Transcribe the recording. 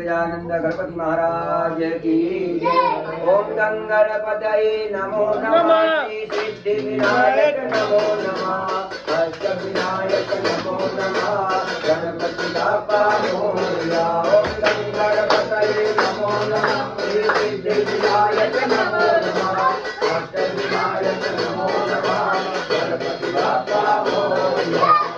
गजानंद गणपति महाराज की जय। ओम गंगणपतये नमो नमः। सिद्धि विनायक नमो नमः। अष्ट विनायक नमो नमः। गणपति बाप्पा मोरया। ओम गंगणपतये नमो नमः। सिद्धि विनायक नमो नमः। अष्ट विनायक नमो नमः। गणपति बाप्पा मोरया।